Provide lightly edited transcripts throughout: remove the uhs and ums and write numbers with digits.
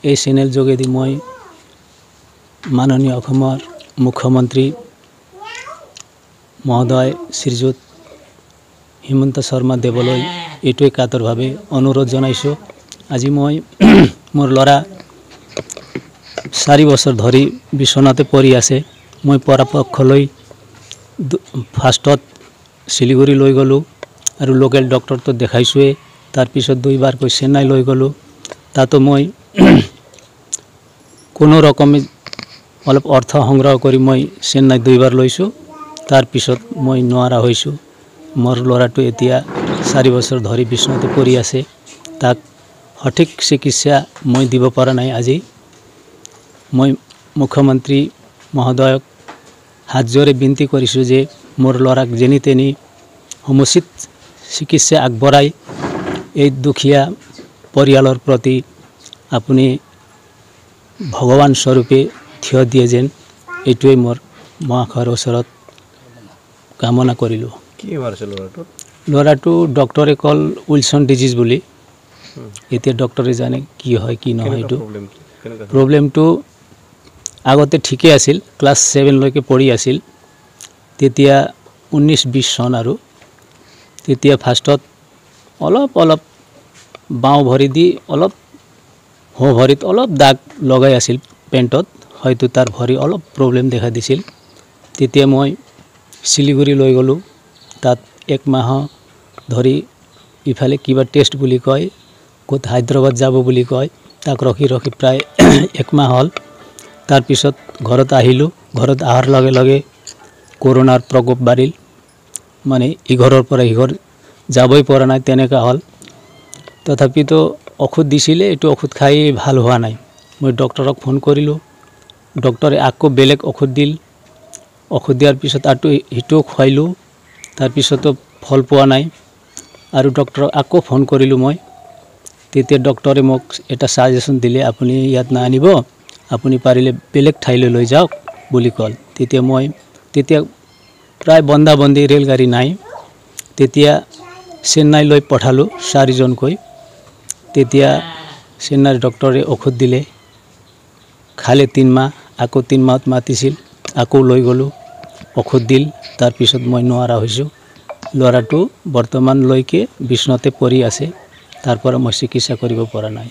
এই চেনেল যোগেদি মই মাননীয় অসমৰ মুখ্যমন্ত্ৰী মহোদয় শ্ৰীযুত হিমন্ত শৰ্মা দেৱলৈ এইটোৱে কাতৰভাৱে অনুৰোধ জনাইছোঁ। আজি মই মোৰ ল'ৰা 4 বছৰ ধৰি বিচনাতে পৰি আছে। মই পৰাপক্ষলৈ ফাৰ্ষ্টত শিলিগুৰি লৈ গ'লোঁ আৰু লোকেল ডক্টৰটো দেখাইছোঁৱে। তাৰপিছত 2বাৰকৈ চেন্নাই লৈ গ'লোঁ। তাতো মই কোনো ৰকমে অলপ অৰ্থ সংগ্ৰহ কৰি মই চেন্নাই 2বাৰ লৈছোঁ। তাৰপিছত মই নোৱাৰা হৈছোঁ। মোৰ ল'ৰাটো এতিয়া 4 বছৰ ধৰি বিচনাতে পৰি আছে। তাক সঠিক চিকিৎসা মই দিব পৰা নাই। আজি মই মুখ্যমন্ত্ৰী মহোদয়ক হাতজোৰে বিনতি কৰিছোঁ যে মোৰ ল'ৰাক যেনি তেনি সমুচিত চিকিৎসা আগবঢ়াই এই দুখীয়া পৰিয়ালৰ প্ৰতি আপুনি ভগৱান স্বৰূপে থিয় দিয়ে যেন এইটোৱে মোৰ মহাশয়ৰ ওচৰত কামনা কৰিলোঁ। কি বেমাৰ আছে ল'ৰাটোৰ? ল'ৰাটো ডক্টৰে কল উইলছন ডিজিজ বুলি। এতিয়া ডক্টৰে জানে কি হয় কি নহয়। এইটো প্ৰব্লেমটো আগতে ঠিকে আছিল, ক্লাছ 7 লৈকে পঢ়ি আছিল। তেতিয়া 19-20 চন আৰু তেতিয়া ফাৰ্ষ্টত অলপ বাওঁ ভৰি দি অলপ সোঁ ভৰিত অলপ দাগ লগাই আছিল পেণ্টত। হয়তো তাৰ ভৰি অলপ প্ৰব্লেম দেখা দিছিল। তেতিয়া মই শিলিগুৰি লৈ গ'লোঁ। তাত 1 মাহ ধৰি ইফালে কিবা টেষ্ট বুলি কয়, ক'ত হায়দৰাবাদ যাব বুলি কয়, তাক ৰখি প্ৰায় 1 মাহ হ'ল। তাৰপিছত ঘৰত আহিলোঁ। ঘৰত অহাৰ লগে লগে কৰোনাৰ প্ৰকোপ বাঢ়িল। মানে ইঘৰৰ পৰা সিঘৰ যাবই পৰা নাই তেনেকুৱা হ'ল। তথাপিতো ঔষধ দিছিলে, এইটো ঔষধ খাই ভাল হোৱা নাই। মই ডক্টৰক ফোন কৰিলোঁ। ডক্টৰে আকৌ বেলেগ ঔষধ দিল। ঔষধ দিয়াৰ পিছত আৰু সেইটোও খুৱাইলোঁ। তাৰপিছতো ফল পোৱা নাই। আৰু ডক্টৰক আকৌ ফোন কৰিলোঁ মই। তেতিয়া ডক্টৰে মোক এটা ছাজেশ্যন দিলে, আপুনি ইয়াত নানিব, আপুনি পাৰিলে বেলেগ ঠাইলৈ লৈ যাওক বুলি ক'ল। তেতিয়া প্ৰায় বন্ধা-বন্ধি ৰেলগাড়ী নাই। তেতিয়া চেন্নাইলৈ পঠালোঁ 4জনকৈ। তেতিয়া চেন্নাইৰ ডক্টৰে ঔষধ দিলে, খালে 3 মাহ। আকৌ 3 মাহত মাতিছিল, আকৌ লৈ গ'লোঁ, ঔষধ দিল। তাৰপিছত মই নোৱাৰা হৈছোঁ। ল'ৰাটো বৰ্তমানলৈকে বিচনাতে পৰি আছে। তাৰ পৰা মই চিকিৎসা কৰিব পৰা নাই।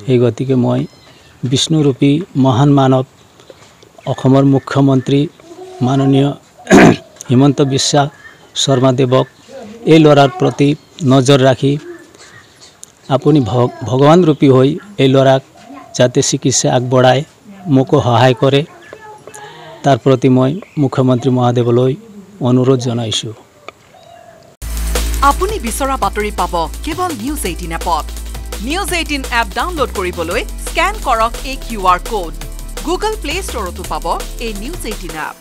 সেই গতিকে মই বিষ্ণুৰূপী মহান মানৱ অসমৰ মুখ্যমন্ত্ৰী মাননীয় হিমন্ত বিশ্ব শৰ্মা দেৱক এই ল'ৰাৰ প্ৰতি নজৰ ৰাখি আপুনি ভগৱান ৰূপী হৈ এই ল'ৰাক যাতে চিকিৎসা আগবঢ়ায়, মোকো সহায় কৰে, তাৰ প্ৰতি মই মুখ্যমন্ত্ৰী মহোদয়লৈ অনুৰোধ জনাইছোঁ। আপুনি বিচৰা বাতৰি পাব কেৱল নিউজ 18 এপত। নিউজ 18 এপ ডাউনলোড কৰিবলৈ স্কেন কৰক এই QR কোড। গুগল প্লে ষ্টৰতো পাব এই নিউজ 18 এপ।